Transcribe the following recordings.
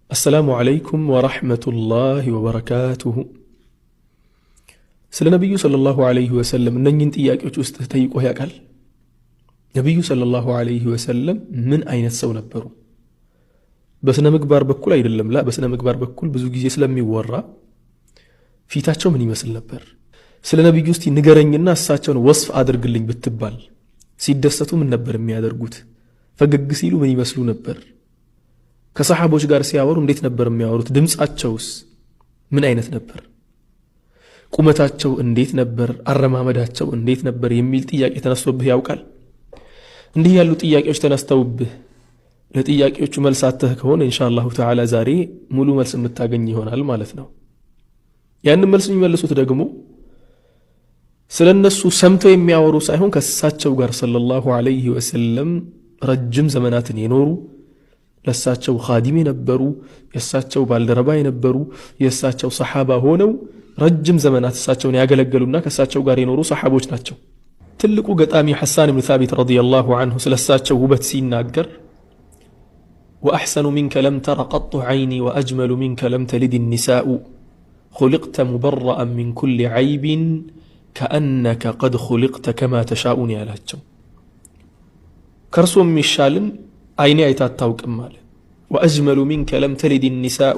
السلام عليكم ورحمة الله وبركاته. سل النبي صلى الله عليه وسلم ننين تياكيوچ ውስጥ ተጠይቆ ያውቃል? ነብዩ ሰለላሁ ዐለይሂ ወሰለም ምን አይነት ሰው ነበሩ? በስነ ምግባር በኩል አይደለም ላ በስነ ምግባር በኩል ብዙ ጊዜ ስለሚወራ ፊታቸው ምን ይመስል ነበር? ስለ ነብዩ እስቲ ንገረኝና እሳቸውን ወስፍ አድርግልኝ ብትባል ሲደሰቱ ምን ነበር የሚያደርጉት? ፈገግ ሲሉ ምን ይመስሉ ነበር? ከሰሃቦች ጋር ሲያወሩ እንዴት ነበር የሚያወሩት? ድምጻቸውስ ምን አይነት ነበር? ቁመታቸው እንዴት ነበር? አረማመዳቸው እንዴት ነበር? የሚል ጥያቄ ተነስቶብህ ያውቃል? እንዲህ ያሉ ጥያቄዎች ተነስተውብህ ለጥያቄዎቹ መልስ አጥተህ ከሆነ ኢንሻአላሁ ተዓላ ዛሬ ሙሉ መልስ የምታገኝ ይሆናል ማለት ነው። ያንን መልስ የሚመልሱት ደግሞ ስለነሱ ሰምተው የሚያወሩ ሳይሆን ከእሳቸው ጋር ሰለላሁ ዐለይሂ ወሰለም ረጅም ዘመናትን የኖሩ ለእሳቸው ኻዲም የነበሩ የእሳቸው ባልደረባ የነበሩ የእሳቸው ሰሓባ ሆነው ረጅም ዘመናት እሳቸውን ያገለገሉና ከእሳቸው ጋር የኖሩ ሰሓቦች ናቸው። ትልቁ ገጣሚ ሐሳን ብን ታቢት ረዲየላሁ ዐንሁ ስለ እሳቸው ውበት ሲናገር ወአሕሰኑ ሚንከ ለም ተረ ቀጡ ዐይኒ ወአጅመሉ ሚንከ ለም ተሊድ ኒሳኡ ኹሊቅተ ሙበረአን ሚን ኩል ዐይቢን ከአነከ ቀድ ኹሊቅተ ከማ ተሻኡን ያላቸው። ከእርሶ የሚሻልን አይኔ አይታ አታውቅም አለ። ወአጅመሉ ሚንከ ለም ተሊድ ኒሳኡ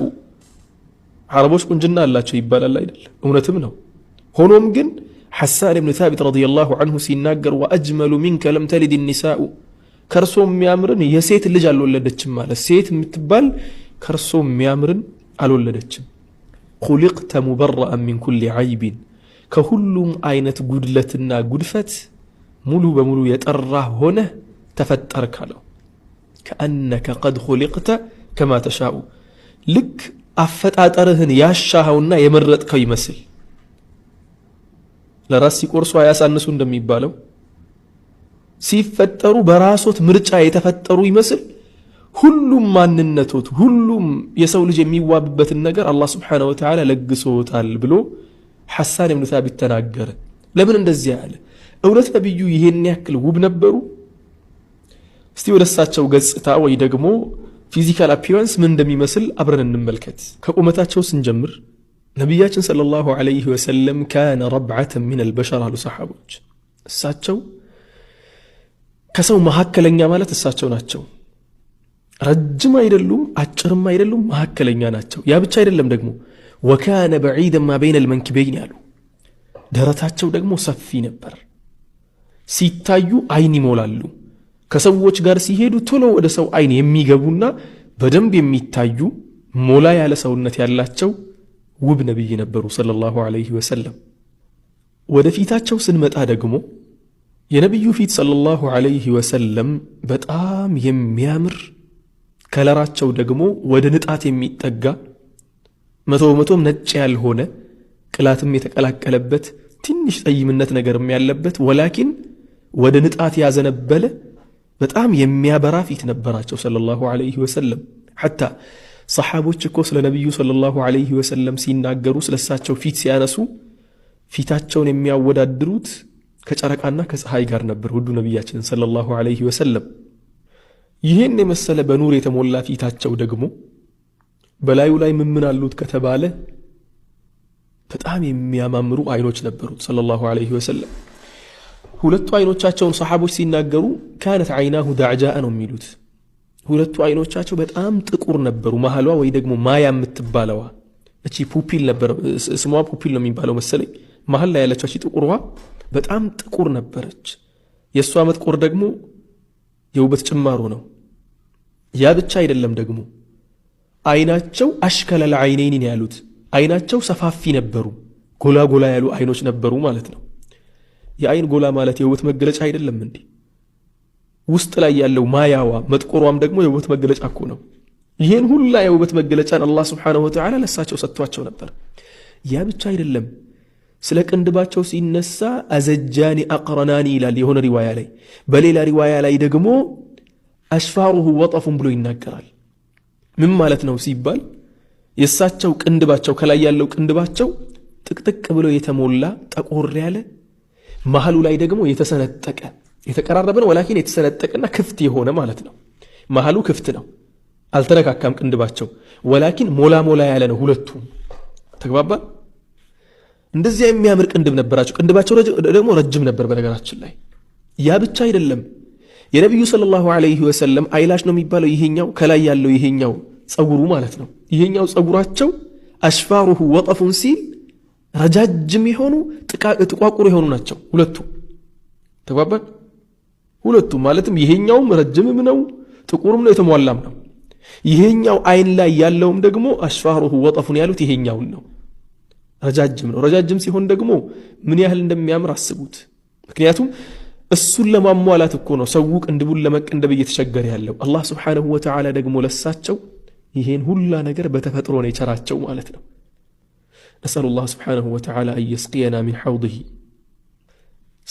ዓረቦች ቁንጅና አላቸው ይባላል አይደል? እውነትም ነው። ሆኖም ግን ሐሳን ብን ታቢት ረዲየላሁ ዐንሁ ሲናገር ወአጅመሉ ሚንከ ለም ተሊድ ኒሳኡ ከእርሶ የሚያምርን የሴት ልጅ አልወለደችም ማለት ሴት የምትባል ከእርሶ የሚያምርን አልወለደችም። ኹሊቅተ ሙበረአን ሚን ኩል ዐይቢን ከሁሉም አይነት ጉድለትና ጉድፈት ሙሉ በሙሉ የጠራ ሆነ ተፈጠርክ አለው። ከአነከ ቀድ ኹሊቅተ ከማ ተሻኡ ልክ አፈጣጠርህን ያሻኸውና የመረጥከው ይመስል ለራስ ሲቆርሱ አያሳንሱ እንደሚባለው ሲፈጠሩ በራሶት ምርጫ የተፈጠሩ ይመስል ሁሉም ማንነቶት ሁሉም የሰው ልጅ የሚዋብበትን ነገር አላህ ስብሓነሁ ወተዓላ ለግሶታል ብሎ ሐሳን ብን ታቢት ተናገረ። ለምን እንደዚህ ያለ? እውነት ነብዩ ይሄን ያክል ውብ ነበሩ? እስቲ ወደ እሳቸው ገጽታ ወይ ደግሞ ፊዚካል አፒራንስ ምን እንደሚመስል አብረን እንመልከት። ከቁመታቸው ስንጀምር ነቢያችን ሰለላሁ ዐለይሂ ወሰለም ካነ ረብዓተን ሚነል በሸር አሉ ሰሓቦች። እሳቸው ከሰው መካከለኛ ማለት እሳቸው ናቸው። ረጅም አይደሉም፣ አጭርም አይደሉም፣ መካከለኛ ናቸው። ያ ብቻ አይደለም ደግሞ ወካነ በዒደን ማ በይነል መንኪበይን ያሉ ደረታቸው ደግሞ ሰፊ ነበር። ሲታዩ አይን ይሞላሉ። ከሰዎች ጋር ሲሄዱ ቶሎ ወደ ሰው አይን የሚገቡና በደንብ የሚታዩ ሞላ ያለ ሰውነት ያላቸው ውብ ነብይ ነበሩ ሰለላሁ ዐለይሂ ወሰለም። ወደ ፊታቸው ስንመጣ ደግሞ የነብዩ ፊት ሰለላሁ ዐለይሂ ወሰለም በጣም የሚያምር ከለራቸው ደግሞ ወደ ንጣት የሚጠጋ መቶም ነጭ ያልሆነ ቅላትም የተቀላቀለበት ትንሽ ጠይምነት ነገርም ያለበት ወላኪን ወደ ንጣት ያዘነበለ በጣም የሚያበራ ፊት ነበራቸው ሰለላሁ ዐለይሂ ወሰለም። ሐታ ሰሓቦች እኮ ስለ ነብዩ ሰለላሁ ዐለይሂ ወሰለም ሲናገሩ ስለሳቸው ፊት ሲያነሱ ፊታቸውን የሚያወዳድሩት ከጨረቃና ከፀሐይ ጋር ነበር ውዱ ነብያችን ሰለላሁ ዐለይሂ ወሰለም። ይህን የመሰለ በኑር የተሞላ ፊታቸው ደግሞ በላዩ ላይ ምን አሉት ከተባለ በጣም የሚያማምሩ አይኖች ነበሩት ሰለላሁ ዐለይሂ ወሰለም። ሁለቱ አይኖቻቸውን ሰሓቦች ሲናገሩ ካነት ዐይናሁ ዳዕጃአ ነው የሚሉት። ሁለቱ አይኖቻቸው በጣም ጥቁር ነበሩ። መሃሏ ወይ ደግሞ ማያ የምትባለዋ እቺ ፑፒል ነበር፣ ስሟ ፑፒል ነው የሚባለው መሰለኝ። መሃል ላይ ያለችው እቺ ጥቁርዋ በጣም ጥቁር ነበረች። የእሷ መጥቆር ደግሞ የውበት ጭማሮ ነው። ያ ብቻ አይደለም ደግሞ አይናቸው አሽከለል ዐይነይን ያሉት አይናቸው ሰፋፊ ነበሩ። ጎላ ጎላ ያሉ አይኖች ነበሩ ማለት ነው። የአይን ጎላ ማለት የውበት መገለጫ አይደለም እንዴ? ውስጥ ላይ ያለው ማያዋ መጥቆሯም ደግሞ የውበት መገለጫ እኮ ነው። ይሄን ሁላ የውበት መገለጫን አላህ ስብሓነሁ ወተዓላ ለሳቸው ሰጥቷቸው ነበር። ያ ብቻ አይደለም። ስለ ቅንድባቸው ሲነሳ አዘጃኒ አቅረናኒ ይላል የሆነ ሪዋያ ላይ። በሌላ ሪዋያ ላይ ደግሞ አሽፋሩሁ ወጠፉን ብሎ ይናገራል። ምን ማለት ነው ሲባል የሳቸው ቅንድባቸው ከላይ ያለው ቅንድባቸው ጥቅጥቅ ብሎ የተሞላ ጠቆር ያለ መሃሉ ላይ ደግሞ የተሰነጠቀ የተቀራረበ ነው ወላኪን የተሰነጠቀና ክፍት የሆነ ማለት ነው። መሃሉ ክፍት ነው። አልተነካካም ቅንድባቸው ወላኪን ሞላ ሞላ ያለ ነው ሁለቱም ተግባባ እንደዚህ የሚያምር ቅንድብ ነበራቸው ቅንድባቸው ደግሞ ረጅም ነበር በነገራችን ላይ ያ ብቻ አይደለም የነብዩ ሰለላሁ ዐለይሂ ወሰለም አይላሽ ነው የሚባለው ይሄኛው ከላይ ያለው ይሄኛው ጸጉሩ ማለት ነው ይሄኛው ጸጉራቸው አሽፋሩሁ ወጠፉን ሲል ረጃጅም የሆኑ ጥቋቁር የሆኑ ናቸው ሁለቱ ተግባባ ሁለቱ ማለትም ይሄኛውም ረጅምም ነው ጥቁርም ነው የተሟላም ነው ይሄኛው አይን ላይ ያለውም ደግሞ አሽፋሩሁ ወጠፉን ያሉት ይሄኛውን ነው ረጃጅም ነው ረጃጅም ሲሆን ደግሞ ምን ያህል እንደሚያምር አስቡት ምክንያቱም እሱን ለማሟላት እኮ ነው ሰው ቅንድቡን ለመቀንደብ እየተቸገረ ያለው አላህ Subhanahu Wa Ta'ala ደግሞ ለሳቸው ይሄን ሁላ ነገር በተፈጥሮ ነው የቸራቸው ማለት ነው نسأل الله سبحانه وتعالى أن يسقينا من حوضه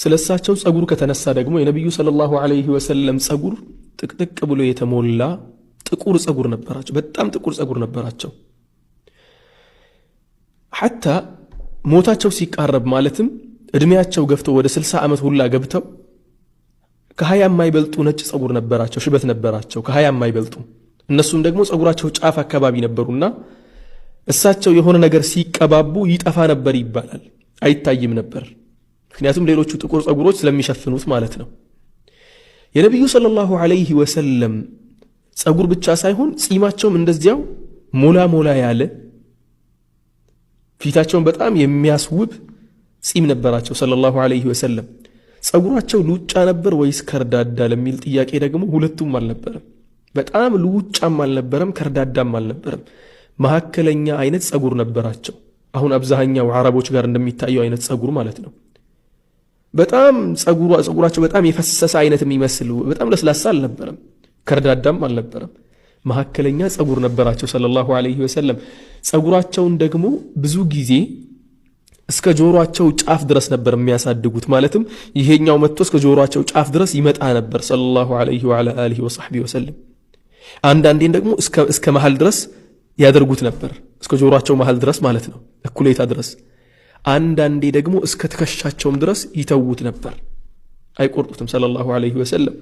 ስለሳቸው ጸጉር ከተነሳ ደግሞ የነብዩ ሰለላሁ ዐለይሂ ወሰለም ጸጉር ጥቅጥቅ ብሎ የተሞላ ጥቁር ጸጉር ነበራቸው በጣም ጥቁር ጸጉር ነበራቸው حتى ሞታቸው ሲቃረብ ማለትም እድሜያቸው ገፍቶ ወደ 60 ዓመት ሁላ ገብተው ከ20 የማይበልጡ ነጭ ጸጉር ነበራቸው ሽበት ነበራቸው ከ20 የማይበልጡ እነሱም ደግሞ ጸጉራቸው ጫፍ አካባቢ ነበሩና እሳቸው የሆነ ነገር ሲቀባቡ ይጠፋ ነበር ይባላል አይታይም ነበር ምክንያቱም ሌሎቹ ጥቁር ጸጉሮች ስለሚሸፍኑት ማለት ነው የነብዩ ሰለላሁ ዐለይሂ ወሰለም ጸጉር ብቻ ሳይሆን ጺማቸውም እንደዚያው ሞላ ሞላ ያለ ፊታቸውን በጣም የሚያስውብ ጺም ነበራቸው ሰለላሁ ዐለይሂ ወሰለም ጸጉራቸው ሉጫ ነበር ወይስ ከርዳዳ ለሚል ጥያቄ ደግሞ ሁለቱም አልነበረም በጣም ሉጫም አልነበረም ከርዳዳም አልነበረም መሐከለኛ አይነት ጸጉር ነበራቸው አሁን አብዛኛው አረቦች ጋር እንደሚታየው አይነት ጸጉር ማለት ነው በጣም ጸጉራቸው በጣም የፈሰሰ አይነት የሚመስል በጣም ለስላሳ አልነበረም ከርዳዳም አልነበረም መሐከለኛ ጸጉር ነበራቸው ሰለላሁ ዐለይሂ ወሰለም ጸጉራቸውን ደግሞ ብዙ ጊዜ እስከ ጆሮአቸው ጫፍ ድረስ ነበር የሚያሳድጉት ማለትም ይሄኛው መጥቶ እስከ ጆሮአቸው ጫፍ ድረስ ይመጣ ነበር ሰለላሁ ዐለይሂ ወዐላ አሊሂ ወሰህቢሂ ወሰለም አንዳንዴ ደግሞ እስከ መሃል ድረስ ያደርጉት ነበር እስከ ጆሮአቸው መሃል ድረስ ማለት ነው እኩሌታ ድረስ አንዳንዴ ደግሞ እስከ ትከሻቸውም ድረስ ይተውት ነበር አይቆርጡትም ሰለላሁ ዐለይሂ ወሰለም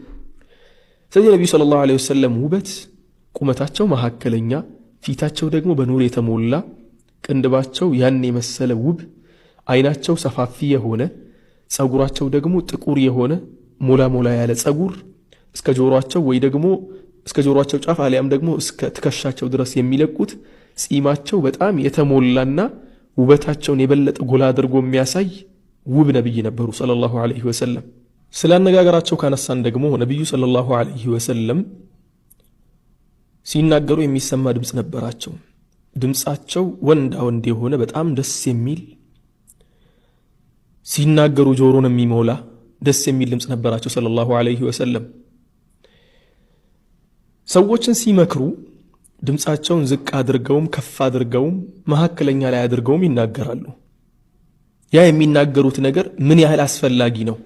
ስለዚህ ነብዩ ሰለላሁ ዐለይሂ ወሰለም ውበት ቁመታቸው መሐከለኛ ፊታቸው ደግሞ በኑር የተሞላ ቅንድባቸው ያን የመሰለ ውብ አይናቸው ሰፋፊ የሆነ ጸጉራቸው ደግሞ ጥቁር የሆነ ሞላ ሞላ ያለ ጸጉር እስከ ጆሮአቸው ወይ ደግሞ እስከ ጆሮአቸው ጫፍ አሊያም ደግሞ እስከ ትከሻቸው ድረስ የሚለቁት ጺማቸው በጣም የተሞላና ውበታቸውን የበለጠ ጎላ አድርጎ የሚያሳይ ውብ ነብይ ነበሩ ሰለላሁ ዐለይሂ ወሰለም ስላነጋገራቸው ካነሳን ደግሞ ነብዩ ሰለላሁ ዐለይሂ ወሰለም ሲናገሩ የሚሰማ ድምጽ ነበራቸው ድምጻቸው ወንዳ ወንድ የሆነ በጣም ደስ የሚል ሲናገሩ ጆሮን የሚሞላ ደስ የሚል ድምጽ ነበራቸው ሰለላሁ ዐለይሂ ወሰለም ሰዎችን ሲመክሩ ድምጻቸውን ዝቅ አድርገውም ከፍ አድርገውም መሐከለኛ ላይ አድርገውም ይናገራሉ ያ የሚናገሩት ነገር ምን ያህል አስፈላጊ ነው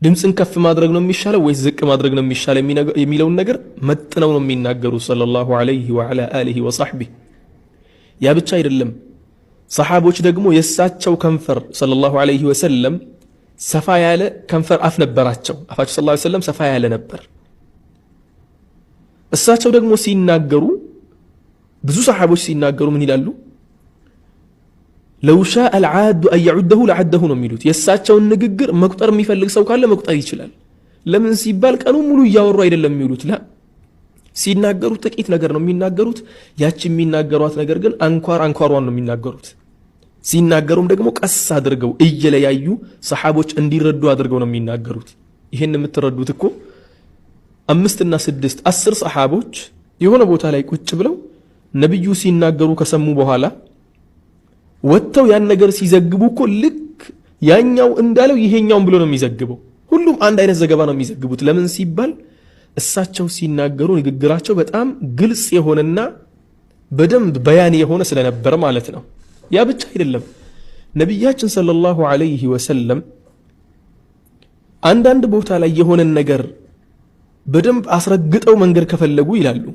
ድምጽን ከፍ ማድረግ ነው የሚሻለው ወይስ ዝቅ ማድረግ ነው የሚሻለው የሚለው ነገር መጥነው ነው የሚናገሩት ሰለላሁ ዐለይሂ ወዐላ አሊሂ ወሰህቢሂ ያ ብቻ አይደለም ሰሃቦች ደግሞ የሳቸው ከንፈር ሰለላሁ ዐለይሂ ወሰለም ሰፋ ያለ ከንፈር አፍ ነበራቸው አፋቸው ሰለላሁ ዐለይሂ ወሰለም ሰፋ ያለ ነበር እሳቸው ደግሞ ሲናገሩ ብዙ ሰሃቦች ሲናገሩ ምን ይላሉ لو شاء العاد أن يعده لعده ነው የሚሉት የሳቸውን ንግግር መቁጠር የሚፈልግ ሰው ካለ መቁጠር ይችላል ለምን ሲባል ቀኑ ሙሉ ያወሩ አይደለም የሚሉት ላ ሲናገሩ ጥቂት ነገር ነው የሚናገሩት ያቺ የሚናገሯት ነገር ግን አንኳሯን ነው የሚናገሩት ሲናገሩም ደግሞ ቀስ አድርገው እየለያዩ ሰሃቦች እንዲረዱ አድርገው ነው የሚናገሩት ይሄን የምትረዱት እኮ 5 እና 6 10 ሰሃቦች የሆነ ቦታ ላይ ቁጭ ብለው ነብዩ ሲናገሩ ከሰሙ በኋላ ወጥተው ያን ነገር ሲዘግቡ እኮ ልክ ያኛው እንዳለው ይሄኛውን ብሎ ነው የሚዘግበው ሁሉም አንድ አይነት ዘገባ ነው የሚዘግቡት ለምን ሲባል እሳቸው ሲናገሩ ንግግራቸው በጣም ግልጽ የሆነና በደንብ በያን የሆነ ስለነበር ማለት ነው ያ ብቻ አይደለም ነብያችን ሰለላሁ ዐለይሂ ወሰለም አንዳንድ ቦታ ላይ የሆነ ነገር በደንብ አስረግጠው መንገር ከፈለጉ ይላሉ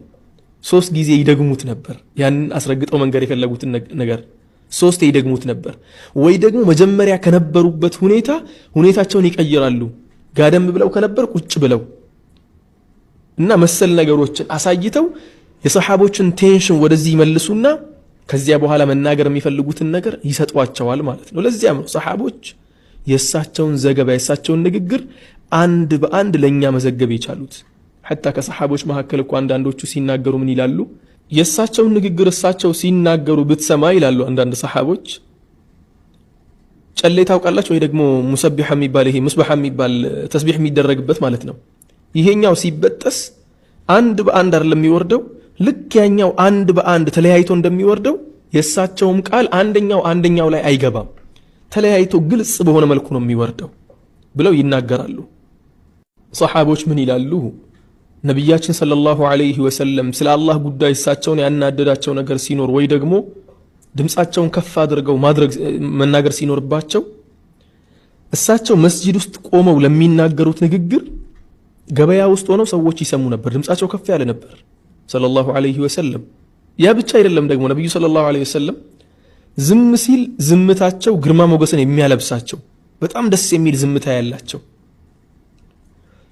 3 ጊዜ ይደግሙት ነበር ያን አስረግጠው መንገር የፈለጉትን ነገር 3 ይደግሙት ነበር ወይ ደግሞ መጀመሪያ ከነበሩበት ሁኔታቸውን ይቀይራሉ ጋደም ብለው ከነበር ቁጭ ብለው እና መሰል ነገሮችን አሳይተው የሰሃቦችን ቴንሽን ወደዚህ ይመልሱና ከዚያ በኋላ መናገር የሚፈልጉትን ነገር ይሰጧቸዋል ማለት ነው። ለዚያም ነው ሰሃቦች የእሳቸውን ዘገባ የእሳቸውን ንግግር አንድ በአንድ ለኛ መዘገብ የቻሉት። حتى ከሰሃቦች መካከል እኮ አንዳንዶቹ ሲናገሩ ምን ይላሉ? የእሳቸውን ንግግር እሳቸው ሲናገሩ ብትሰማ ይላሉ አንዳንድ ሰሃቦች ጨሌ ታውቃላችሁ ወይ ደግሞ ሙሰቢህ የሚባል ይሄ ሙስበህ የሚባል ተስቢህ የሚደረግበት ማለት ነው። ይሄኛው ሲበጠስ አንድ በአንድ አይደለም የሚወርደው፣ ልክ ያኛው አንድ በአንድ ተለያይቶ እንደሚወርደው የእሳቸውም ቃል አንደኛው ላይ አይገባም፣ ተለያይቶ ግልጽ በሆነ መልኩ ነው የሚወርደው ብለው ይናገራሉ። ሰሃቦች ምን ይላሉ? ነብያችን ሰለላሁ ዐለይሂ ወሰለም ስለ አላህ ጉዳይ እሳቸውን ያናደዳቸው ነገር ሲኖር ወይ ደግሞ ድምጻቸውን ከፍ አድርገው መናገር ሲኖርባቸው እሳቸው መስጂድ ውስጥ ቆመው ለሚናገሩት ንግግር ገበያ ውስጥ ሆነው ሰዎች ይሰሙ ነበር። ድምጻቸው ከፍ ያለ ነበር ሰለላሁ ዐለይሂ ወሰለም። ያ ብቻ አይደለም ደግሞ ነብዩ ሰለላሁ ዐለይሂ ወሰለም ዝም ሲል ዝምታቸው ግርማ ሞገስን የሚያለብሳቸው በጣም ደስ የሚል ዝምታ ያላቸው፣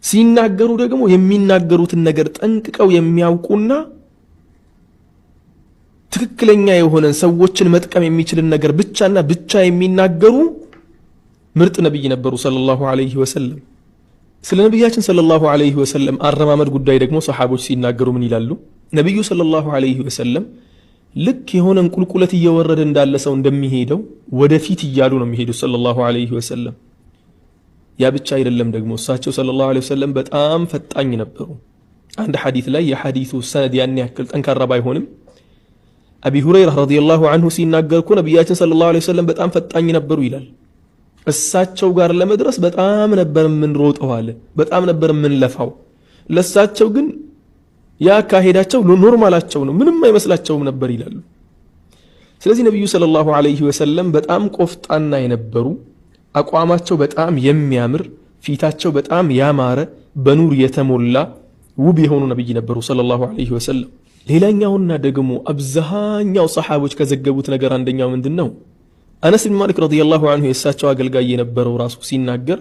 ሲናገሩ ደግሞ የሚናገሩትን ነገር ጠንቅቀው የሚያውቁና ትክክለኛ የሆነን ሰዎችን መጥቀም የሚችልን ነገር ብቻና ብቻ የሚናገሩ ምርጥ ነብይ ነበሩ ሰለላሁ ዐለይሂ ወሰለም። ስለ ነብያችን ሰለላሁ ዐለይሂ ወሰለም አረማመድ ጉዳይ ደግሞ ሰሃቦች ሲናገሩ ምን ይላሉ? ነብዩ ሰለላሁ ዐለይሂ ወሰለም ልክ የሆነን ቁልቁለት እየወረደ እንዳለ ሰው እንደሚሄደው ወደፊት እያሉ ነው የሚሄዱት ሰለላሁ ዐለይሂ ወሰለም። ያ ብቻ አይደለም ደግሞ እሳቸው ሰለላሁ ዐለይሂ ወሰለም በጣም ፈጣኝ ነበሩ። አንድ ሐዲስ ላይ የሐዲሱ ሰነድ ያን ያክል ጠንካራ ባይሆንም አቢ ሁረይራ ረዲየላሁ ዐንሁ ሲናገር እኮ ነብያችን ሰለላሁ ዐለይሂ ወሰለም በጣም ፈጣኝ ነበሩ ይላል። እሳቸው ጋር ለመድረስ በጣም ነበር የምንሮጠው አለ፣ በጣም ነበር የምንለፋው። ለእሳቸው ግን ያ ካሄዳቸው ኖርማላቸው ነው፣ ምንም አይመስላቸውም ነበር ይላሉ። ስለዚህ ነብዩ ሰለላሁ ዐለይሂ ወሰለም በጣም ቆፍጣና የነበሩ፣ አቋማቸው በጣም የሚያምር፣ ፊታቸው በጣም ያማረ፣ በኑር የተሞላ ውብ የሆኑ ነብይ ነበሩ ሰለላሁ ዐለይሂ ወሰለም። ሌላኛውና ደግሞ አብዛኛው ሰሃቦች ከዘገቡት ነገር አንደኛው ምንድነው? አነስ ብን ማሊክ ረዲየላሁ ዐንሁ የእሳቸው አገልጋይ የነበረው ራሱ ሲናገር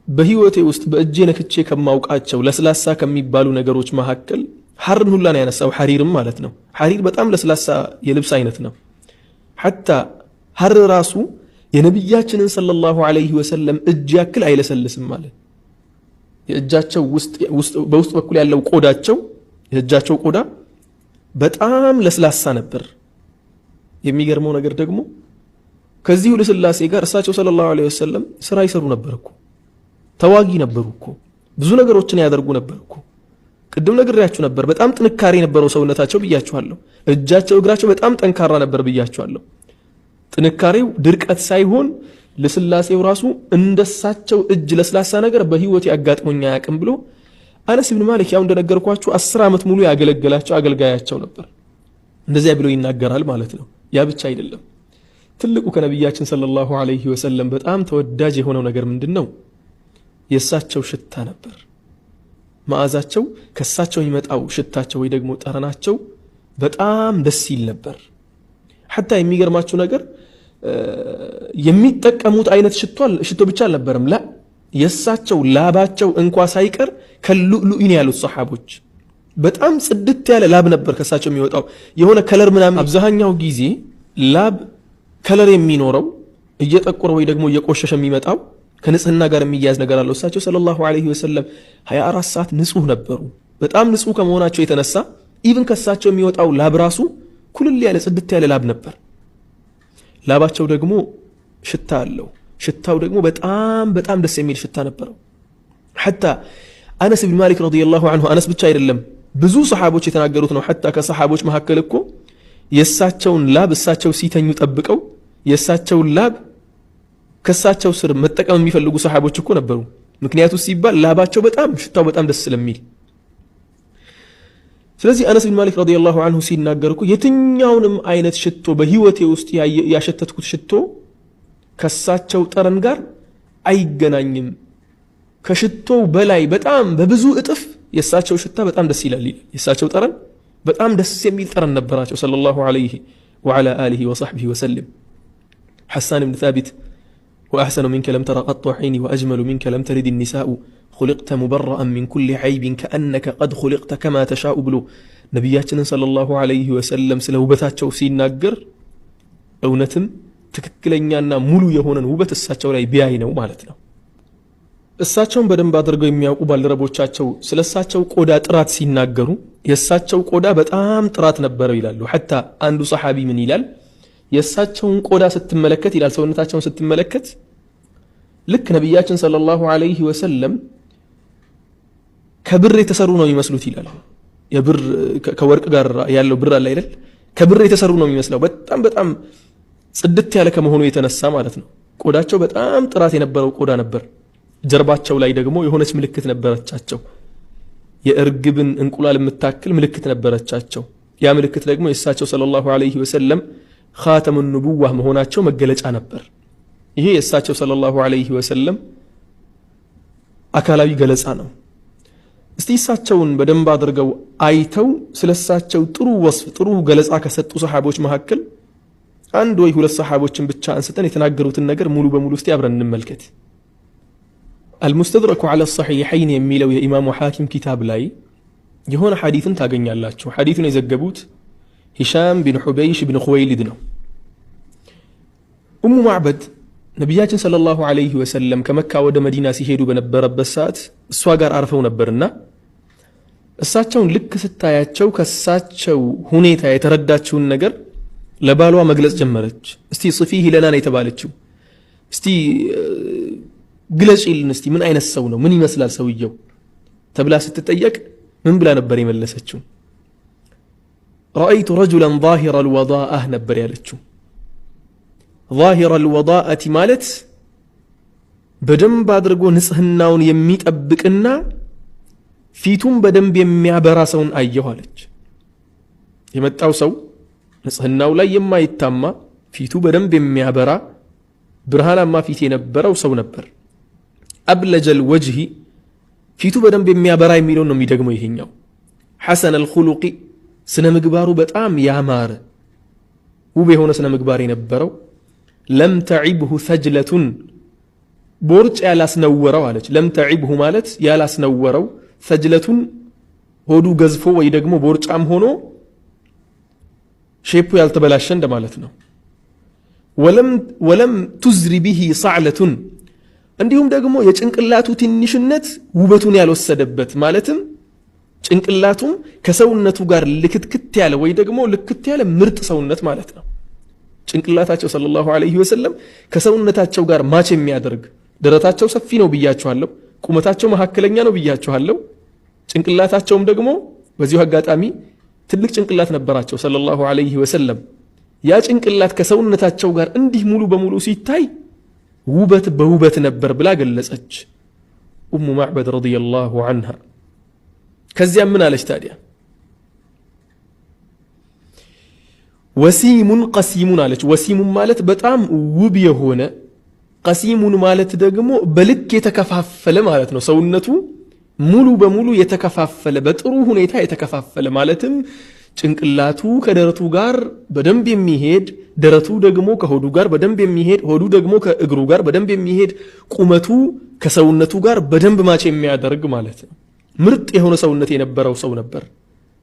በህይወቴ ውስጥ በእጄ ነክቼ ከማውቃቸው ለስላሳ ከሚባሉ ነገሮች መካከል ሐርን ሁላ ነው ያነሳው። ሐሪርም ማለት ነው። ሐሪር በጣም ለስላሳ የልብስ አይነት ነው። ሐታ ሐር ራሱ የነብያችንን ሰለላሁ ዐለይሂ ወሰለም እጅ ያክል አይለሰልስም ማለት። የእጃቸው በውስጥ በኩል ያለው ቆዳቸው የእጃቸው ቆዳ በጣም ለስላሳ ነበር። የሚገርመው ነገር ደግሞ ከዚሁ ለስላሴ ጋር እሳቸው ሰለላሁ ዐለይሂ ወሰለም ስራ ይሰሩ ነበርኩ፣ ተዋጊ ነበርኩ፣ ብዙ ነገሮችን ያደርጉ ነበርኩ። ቅድም ነግሬያችሁ ነበር በጣም ጥንካሬ ነበረው ሰውነታቸው ብያችኋለሁ። እጃቸው እግራቸው በጣም ጠንካራ ነበር ብያችኋለሁ። ጥንካሬው ድርቀት ሳይሆን ለስላሴው ራሱ እንደሳቸው እጅ ለስላሳ ነገር በህይወት ያጋጥሞኛ ያቅም ብሎ አነስ ብን ማሊክ ያው እንደነገርኳችሁ 10 ዓመት ሙሉ ያገለገላቸው አገልጋያቸው ነበር። እንደዚያ ብሎ ይናገራል ማለት ነው። ያ ብቻ አይደለም። ትልቁ ከነብያችን ሰለላሁ ዐለይሂ ወሰለም በጣም ተወዳጅ የሆነው ነገር ምንድነው? የእሳቸው ሽታ ነበር። መዓዛቸው ከእሳቸው የሚመጣው ሽታቸው ወይ ደግሞ ጠረናቸው በጣም ደስ ይል ነበር። ሐታ የሚገርማችሁ ነገር የሚጠቀሙት አይነት ሽቶ ብቻ አልነበረም። ላ የእሳቸው ላባቸው እንኳ ሳይቀር ከሉሉኢን ያሉት ሰሃቦች በጣም ጽድት ያለ ላብ ነበር ከእሳቸው የሚወጣው። የሆነ ከለር ምናምን አብዛኛው ጊዜ ላብ ከለር የሚኖረው እየጠቆረ ወይ ደግሞ እየቆሸሸ የሚመጣው ከንጽህና ጋር የሚያያዝ ነገር አለው። እሳቸው ሰለላሁ ዐለይሂ ወሰለም 24 ሰዓት ንጹህ ነበሩ። በጣም ንጹህ ከመሆናቸው የተነሳ ኢቭን ከእሳቸው የሚወጣው ላብ ራሱ ኩልል ያለ ጽድት ያለ ላብ ነበር። ላባቸው ደግሞ ሽታ አለው። ሽታው ደግሞ በጣም ደስ የሚል ሽታ ነበረው። ሐታ አነስ ብን ማሊክ ረዲየላሁ ዐንሁ አነስ ብቻ አይደለም ብዙ ሰሃቦች የተናገሩት ነው። ሐታ ከሰሃቦች መካከል እኮ የእሳቸውን ላብ እሳቸው ሲተኙ ጠብቀው የእሳቸውን ላብ ከእሳቸው ስር መጠቀም የሚፈልጉ ሰሃቦች እኮ ነበሩ። ምክንያቱ ሲባል ላባቸው ሽታው በጣም ደስ ስለሚል። ስለዚህ አነስ ብን ማሊክ ረዲየላሁ ዐንሁ ሲናገር እኮ የትኛውንም አይነት ሽቶ በህይወቴ ውስጥ ያሸተትኩት ሽቶ ከእሳቸው ጠረን ጋር አይገናኝም፣ ከሽቶው በላይ በጣም በብዙ እጥፍ የእሳቸው ሽታ በጣም ደስ ይላል። የእሳቸው ጠረን በጣም ደስ የሚል ጠረን ነበራቸው ሰለላሁ ዐለይሂ ወዐላ አሊሂ ወሰሕቢሂ ወሰለም። ሐሳን ብን ታቢት وأحسن منك لم تر قط عيني وأجمل منك لم تلد النساء خلقت مبرأ من كل عيب كأنك قد خلقت كما تشاء بلو نبياتنا صلى الله عليه وسلم سله وبتاتشو ሲናገር እውነትም ትክክለኛና ሙሉ የሆነን ውበት እሳቸው ላይ ቢያይ ነው ማለት ነው። እሳቸውን በደንብ አድርገው የሚያውቁ ባልደረቦቻቸው ስለሳቸው ቆዳ ጥራት ሲናገሩ የእሳቸው ቆዳ በጣም ጥራት ነበረው ይላሉ። حتى አንዱ ሰሃቢ ምን ይላል የእሳቸውን ቆዳ ስትመለከት ይላል ሰውነታቸውን ስትመለከት ልክ ነብያችን ሰለላሁ ዐለይሂ ወሰለም ከብር የተሰሩ ነው የሚመስሉት ይላል። የብር ከወርቅ ጋር ያለው ብር አለ አይደል? ከብር የተሰሩ ነው የሚመስለው በጣም በጣም ጽድት ያለ ከመሆኑ የተነሳ ማለት ነው። ቆዳቸው በጣም ጥራት የነበረው ቆዳ ነበር። ጀርባቸው ላይ ደግሞ የሆነች ምልክት ነበረቻቸው። የእርግብን እንቁላል የምታክል ምልክት ነበረቻቸው። ያ ምልክት ደግሞ የእሳቸው ሰለላሁ ዐለይሂ ወሰለም ኻተሙ ኑቡዋህ መሆናቸው መገለጫ ነበር። ይሄ የእሳቸው ሰለላሁ ዐለይሂ ወሰለም አካላዊ ገለጻ ነው። እስቲ እሳቸውን በደንብ አድርገው አይተው ስለሳቸው ጥሩ ወስፍ ጥሩ ገለጻ ከሰጡ ሰሃቦች መካከል አንድ ወይ ሁለት ሰሃቦችን ብቻ አንስተን የተናገሩትን ነገር ሙሉ በሙሉ እስቲ አብረን እንመልከት። المستدرك على الصحيحين የሚለው የኢማሙ ሐኪም ኪታብ ላይ የሆነ ሐዲስን ታገኛላችሁ። ሐዲሱን የዘገቡት ሂሻም ቢን ሑበይሽ ቢን ኹወይሊድ ነው። ኡሙ ማዕበድ ነቢያችን ሰለላሁ ዐለይሂ ወሰለም ከመካ ወደ መዲና ሲሄዱ በነበረበት ሰዓት እሷ ጋር አርፈው ነበርና እሳቸውን ልክ ስታያቸው ከሳቸው ሁኔታ የተረዳችውን ነገር ለባሏ መግለጽ ጀመረች። እስቲ ጽፊህ ለና ነው የተባለችው። እስቲ ግለጪልን እስቲ ምን አይነት ሰው ነው ምን ይመስላል ሰውየው ተብላ ስትጠየቅ ምን ብላ ነበር የመለሰችው? رأيت رجلا ظاهر الوضاءة ነበር ያለችው። ظاهر الوضاءة ማለት በደንብ አድርጎ ንጽህናውን የሚጠብቅና ፊቱን በደንብ የሚያበራ ሰውን አየሁ አለች። የመጣው ሰው ንጽህናው ላይ የማይታማ ፊቱ በደንብ የሚያበራ ብርሃናማ ፊት የነበረው ሰው ነበር። أبلج الوجه ፊቱ በደንብ የሚያበራ የሚለው ነው የሚደግመው ይሄኛው። حسن الخلق ስነ ምግባሩ በጣም ያማረ ውብ የሆነ ስነ ምግባር የነበረው لم تعبه ثجلة ቦርጭ ያላስነወረው አለች። لم تعبه ማለት ያላስነወረው ثجلة ሆዱ ገዝፎ ወይ ደግሞ ቦርጫም ሆኖ ሼፑ ያልተበላሸ እንደማለት ነው። ولم تزري به صعلة እንዲሁም ደግሞ የጭንቅላቱ ትንሽነት ውበቱን ያልወሰደበት ማለትም ጭንቅላቱም ከሰውነቱ ጋር ልክትክት ያለ ወይ ደግሞ ልክት ያለ ምርጥ ሰውነት ማለት ነው። ጭንቅላታቸው ሰለላሁ ዐለይሂ ወሰለም ከሰውነታቸው ጋር ማች የሚያደርግ ደረታቸው ሰፊ ነው ብያችኋለሁ። ቁመታቸው መካከለኛ ነው ብያችኋለሁ። ጭንቅላታቸውም ደግሞ በዚሁ አጋጣሚ ትልቅ ጭንቅላት ነበራቸው ሰለላሁ ዐለይሂ ወሰለም። ያ ጭንቅላት ከሰውነታቸው ጋር እንዲህ ሙሉ በሙሉ ሲታይ ውበት በውበት ነበር ብላ ገለጸች ኡሙ ማዕበድ ረዲየላሁ ዐንሃ። ከዚያም ምን አለች ታዲያ? ወሲሙን ቀሲሙን አለች። ወሲሙን ማለት በጣም ውብ የሆነ ቀሲሙን ማለት ደግሞ በልክ የተከፋፈለ ማለት ነው። ሰውነቱ ሙሉ በሙሉ የተከፋፈለ በጥሩ ሁኔታ የተከፋፈለ ማለትም ጭንቅላቱ ከደረቱ ጋር በደንብ የሚሄድ ደረቱ ደግሞ ከሆዱ ጋር በደንብ የሚሄድ ሆዱ ደግሞ ከእግሩ ጋር በደንብ የሚሄድ ቁመቱ ከሰውነቱ ጋር በደንብ ማች የሚያደርግ ማለት ነው። ምርጥ የሆነ ሰውነት የነበረው ሰው ነበር።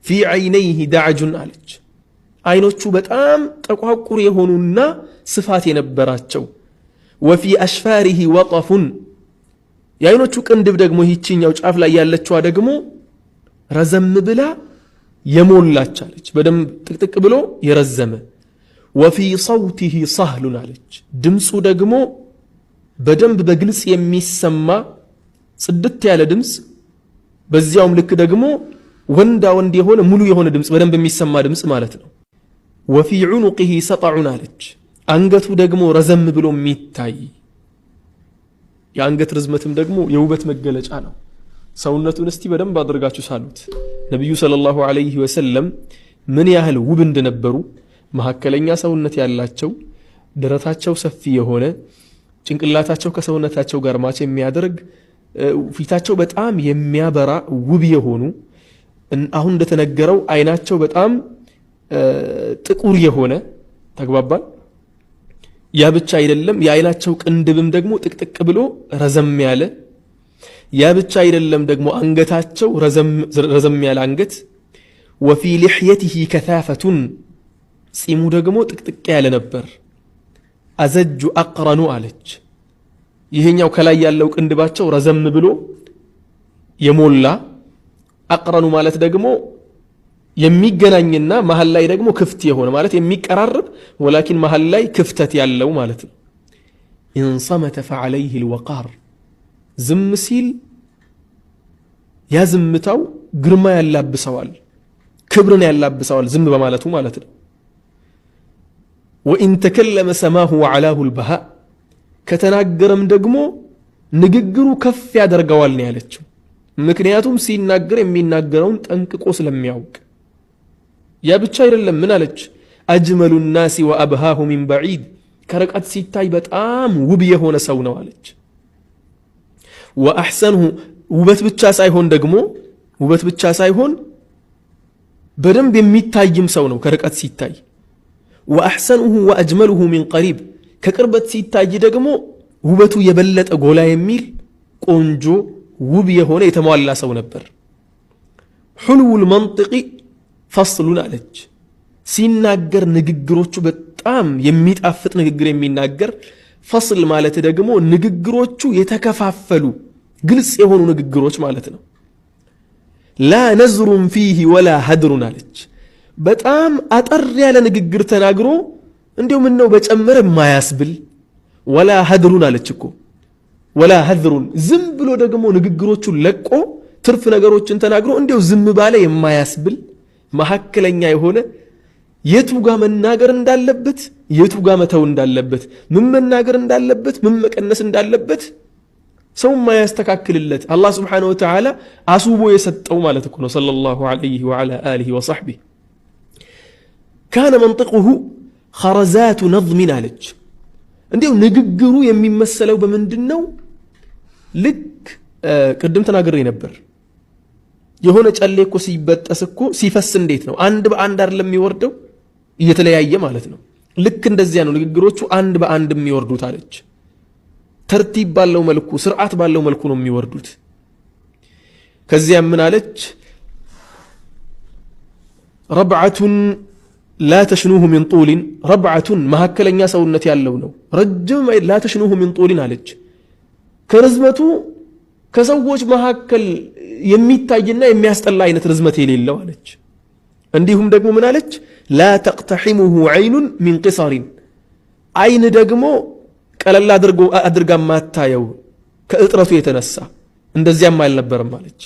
ፊ ዐይነይሂ ዳዕጁን አለች። አይኖቹ በጣም ጠቋቁር የሆኑና ስፋት የነበራቸው። ወፊ አሽፋሪሂ ወጠፉን የአይኖቹ ቅንድብ ደግሞ ይህችኛው ጫፍ ላይ ያለችዋ ደግሞ ረዘም ብላ የሞላች አለች። በደንብ ጥቅጥቅ ብሎ የረዘመ። ወፊ ሰውቲሂ ሰህሉን አለች። ድምፁ ደግሞ በደንብ በግልጽ የሚሰማ ጽድት ያለ ድምፅ፣ በዚያውም ልክ ደግሞ ወንዳ ወንድ የሆነ ሙሉ የሆነ ድምፅ በደንብ የሚሰማ ድምፅ ማለት ነው። ወፊ ዑኑቂሂ ሰጠዑን አለች። አንገቱ ደግሞ ረዘም ብሎ የሚታይ። የአንገት ርዝመትም ደግሞ የውበት መገለጫ ነው። ሰውነቱን እስቲ በደንብ አድርጋችሁ ሳሉት። ነቢዩ ሰለላሁ ዐለይሂ ወሰለም ምን ያህል ውብ እንደነበሩ፣ መካከለኛ ሰውነት ያላቸው፣ ደረታቸው ሰፊ የሆነ፣ ጭንቅላታቸው ከሰውነታቸው ጋር ማች የሚያደርግ፣ ፊታቸው በጣም የሚያበራ ውብ የሆኑ፣ አሁን እንደተነገረው አይናቸው በጣም ጥቁር የሆነ ተግባባል። ያ ብቻ አይደለም የአይናቸው ቅንድብም ደግሞ ጥቅጥቅ ብሎ ረዘም ያለ ያ ብቻ አይደለም ደግሞ አንገታቸው ረዘም ያለ አንገት ወፊ لحيته كثافة ጺሙ ደግሞ ጥቅጥቅ ያለ ነበር አዘጁ አቅረኑ አለች ይሄኛው ከላይ ያለው ቅንድባቸው ረዘም ብሎ የሞላ አቅረኑ ማለት ደግሞ የሚገናኝና መሃል ላይ ደግሞ ክፍት የሆነ ማለት የሚቀራረብ ወላኪን መሃል ላይ ክፍተት ያለው ማለት ነው እንصمت فعليه الوقار ዝም ሲል ያ ዝምታው ግርማ ያላብሰዋል ክብርን ያላብሰዋል ዝም በማለቱ ማለት ነው وإن تكلم سماه وعلاه البهاء ከተናገረም ደግሞ ንግግሩ ከፍ ያደርገዋል ነው ያለችው ምክንያቱም ሲናገር የሚናገረውን ጠንቅቆ ስለሚያውቅ ያ ብቻ አይደለም ምን አለች أجمل الناس وأبهاه من بعيد ከርቀት ሲታይ በጣም ውብ የሆነ ሰው ነው አለች وأحسنه ውበት ብቻ ሳይሆን በደንብ የሚታይም ሰው ነው ከርቀት ሲታይ وأحسنه وأجمله من قريب ከቅርበት ሲታይ ደግሞ ውበቱ የበለጠ ጎላ የሚል ቆንጆ ውብ የሆነ የተሟላ ሰው ነበር حلو المنطق فصل አለች ሲናገር ንግግሮቹ በጣም የሚጣፍጥ ንግግር የሚናገር فصل ማለት ደግሞ ንግግሮቹ የተከፋፈሉ ግልጽ የሆኑ ንግግሮች ማለት ነው لا نزر فيه ولا هدر አለች በጣም አጠር ያለ ንግግር ተናግሮ እንዴው ምን ነው በጨመረ ማያስብል ولا هدر አለች እኮ ولا هذر ዝም ብሎ ደግሞ ንግግሮቹን ለቆ ትርፍ ነገሮችን ተናግሮ እንዴው ዝም ባለ የማያስብል መሐከለኛ የሆነ የቱ ጋር መናገር እንዳለበት የቱ ጋር መተው እንዳለበት ምን መናገር እንዳለበት ምን መቀነስ እንዳለበት ሰው ማያስተካክልለት አላህ Subhanahu Wa Ta'ala አሱቦ የሰጠው ማለት እኮ ነው ሰለላሁ ዐለይሂ ወዐላ አሊሂ ወሰህቢሂ كان منطقه خرزات نظم አለች እንዴው ንግግሩ የሚመሰለው በምንድነው ልክ ቅድም ተናግሬ ነበር የሆነ ጨሌ እኮ ሲበጠስ እኮ ሲፈስ እንዴት ነው አንድ በአንድ አይደለም የሚወርደው እየተለያየ ማለት ነው ልክ እንደዚያ ነው ንግግሮቹ አንድ በአንድ የሚወርዱት አለች ተርቲብ ባለው መልኩ ስርዓት ባለው መልኩ ነው የሚወርዱት ከዚያ ምን አለች ረብዓቱን لا تشنوه من طول ربعة መሐከለኛ ሰውነት ያለው ነው ረጅም لا تشنوه من طول አለች ከርዝመቱ ከሰዎች መሐከል የሚታይና የሚያስጠላ አይነት ርዝመት የሌለው አለች እንዲሁም ደግሞ ምን አለች لا تقتحمه عين من قصر አይን ደግሞ ቀለል አድርጋ ማታየው ከእጥረቱ የተነሳ እንደዚያም አልነበረም አለች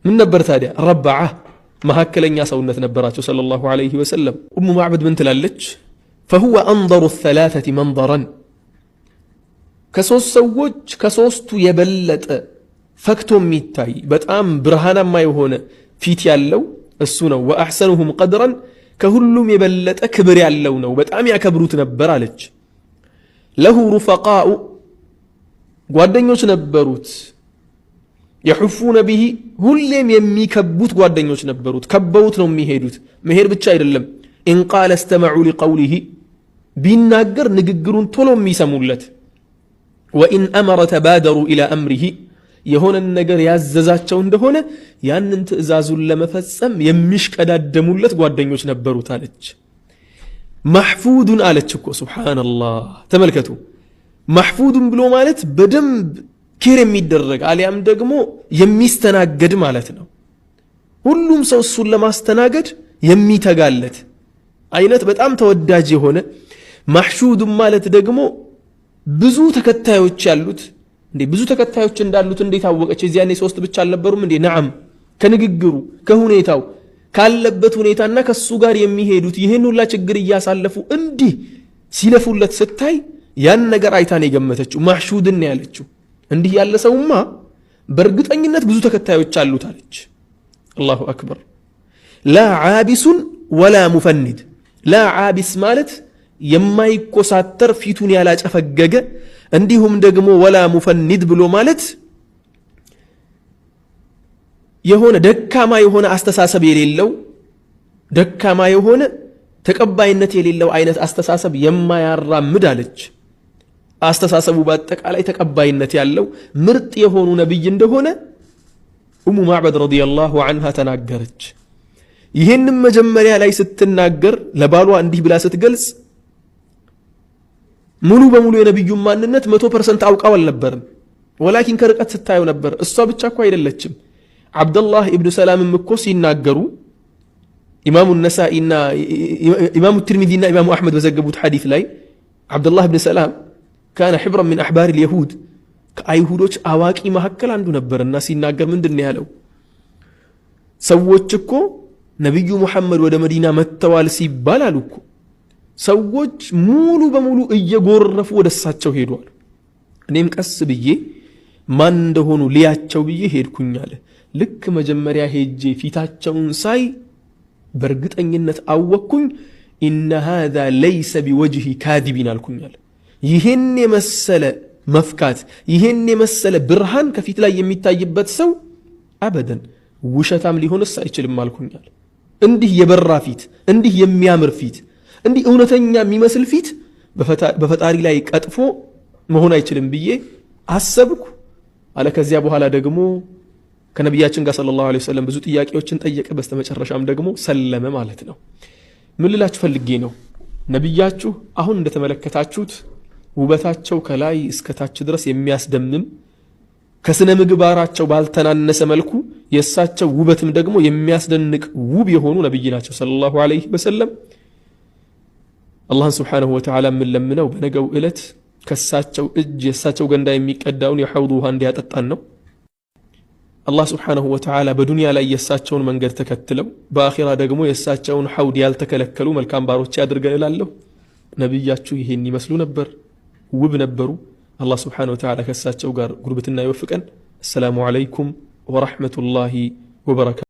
ምን ነበር ታዲያ ረብዓ መሐከለኛ ሰውነት ነበራቸው ሰለላሁ ዐለይሂ ወሰለም ኡሙ ማዕበድ ምን ትላለች فهو انظر الثلاثه منظرا ከሶስት ሰዎች ከሶስቱ የበለጠ ፈክቶ የሚታይ በጣም ብርሃናማ የሆነ ፊት ያለው እሱ ነው واحسنهم قدرا ከሁሉም የበለጠ ክብር ያለው ነው በጣም ያከብሩት ነበር አለች له رفقاء ጓደኞች ነበሩት يحفون به ሁሌም የሚከቡት ጓደኞች ነበሩት ከበውት ነው የሚሄዱት መሄድ ብቻ አይደለም ان قال استمعوا لقوله ቢናገር ንግግሩን ቶሎ የሚሰሙለት وان امر تبادروا الى امره የሆነ ነገር ያዘዛቸው እንደሆነ ያንን ትእዛዙን ለመፈጸም የሚሽቀዳደሙለት ጓደኞች ነበሩት አለች محفوظ አለች እኮ ሱብሃንአላህ ተመልከቱ محفوظ ብሎ ማለት በደንብ ኬር የሚደረግ አሊያም ደግሞ የሚስተናገድ ማለት ነው ሁሉም ሰው እሱን ለማስተናገድ የሚተጋለት አይነት በጣም ተወዳጅ የሆነ محشود ማለት ደግሞ ብዙ ተከታዮች ያሉት እንዴ ብዙ ተከታዮች እንዳሉት እንዴት አወቀች እዚያኔ ሶስት ብቻ አልነበሩም እንዴ ነዓም ከንግግሩ ከሁኔታው ካለበት ሁኔታና ከሱ ጋር የሚሄዱት ይሄን ሁላ ችግር ያሳለፉ እንዲህ ሲለፉለት ስታይ ያን ነገር አይታን የገመተችው محشودን ነው ያለችው እንዲህ ያለ ሰውማ በርግጠኝነት ብዙ ተከታዮች አሉት አለች አላሁ አክበር لا عابس ولا مفند لا عابس ማለት የማይቆሳተር ፊቱን ያላጨፈገገ እንዲሁም ደግሞ ولا مفند ብሎ ማለት የሆነ ደካማ የሆነ አስተሳሰብ የሌለው ደካማ የሆነ ተቀባይነት የሌለው አይነት አስተሳሰብ የማያራምድ አለች። አስተሳሰቡ በአጠቃላይ ተቀባይነት ያለው ምርጥ የሆኑ ነብይ እንደሆነ ኡሙ ማዕበድ ረዲየላሁ ዐንሃ ተናገረች። ይህንም መጀመሪያ ላይ ስትናገር ለባሏ እንዲህ ብላ ስትገልጽ ሙሉ በሙሉ የነብዩን ማንነት 100% አውቃው አልነበረም። ወላኪን ከርቀት ስታየው ነበር። እሷ ብቻ እኮ አይደለችም። አብደላህ ኢብኑ ሰላምም እኮ ሲናገሩ ኢማሙ ነሳኢና ኢማሙ ትርሚዚና ኢማሙ አሕመድ በዘገቡት ሐዲስ ላይ አብደላህ ኢብኑ ሰላም ካነ ሕብረን ሚን አሕባር ልየሁድ ከአይሁዶች አዋቂ መካከል አንዱ ነበርና ሲናገር ምንድን ነው ያለው? ሰዎች እኮ ነቢዩ ሙሐመድ ወደ መዲና መጥተዋል ሲባል አሉ እኮ ሰዎች ሙሉ በሙሉ እየጎረፉ ወደ እሳቸው ሄዷል። እኔም ቀስ ብዬ ማን እንደሆኑ ሊያቸው ብዬ ሄድኩኝ አለ። ልክ መጀመሪያ ሄጄ ፊታቸውን ሳይ በእርግጠኝነት አወቅኩኝ። ኢነ ሃዛ ለይሰ ቢወጅሂ ካዚቢን አልኩኝ አለ። ይህን የመሰለ መፍካት ይህን የመሰለ ብርሃን ከፊት ላይ የሚታይበት ሰው አበደን ውሸታም ሊሆንስ አይችልም አልኩኛል። እንዲህ የበራ ፊት፣ እንዲህ የሚያምር ፊት፣ እንዲህ እውነተኛ የሚመስል ፊት በፈጣሪ ላይ ቀጥፎ መሆን አይችልም ብዬ አሰብኩ አለ። ከዚያ በኋላ ደግሞ ከነቢያችን ጋር ሰለላሁ ዐለይሂ ወሰለም ብዙ ጥያቄዎችን ጠየቀ። በስተመጨረሻም ደግሞ ሰለመ ማለት ነው። ምን ልላችሁ ፈልጌ ነው? ነቢያችሁ አሁን እንደተመለከታችሁት ውበታቸው ከላይ እስከ ታች ድረስ የሚያስደምም ከስነ ምግባራቸው ባልተናነሰ መልኩ የእሳቸው ውበትም ደግሞ የሚያስደንቅ ውብ የሆኑ ነቢይ ናቸው ሰለላሁ ዐለይሂ ወሰለም። አላህን ስብሓነሁ ወተዓላ የምንለምነው በነገው ዕለት ከእሳቸው እጅ የእሳቸው ገንዳ የሚቀዳውን የሐውድ ውሃ እንዲያጠጣን ነው። አላህ ስብሓነሁ ወተዓላ በዱንያ ላይ የእሳቸውን መንገድ ተከትለው በአኺራ ደግሞ የእሳቸውን ሐውድ ያልተከለከሉ መልካም ባሮች ያድርገን እላለሁ። ነቢያችሁ ይሄን ይመስሉ ነበር፣ ውብ ነበሩ። አላህ ስብሓነሁ ወተዓላ ከእሳቸው ጋር ጉርብትና ይወፍቀን። አሰላሙ ዐለይኩም ወረሕመቱላሂ ወበረካቱ።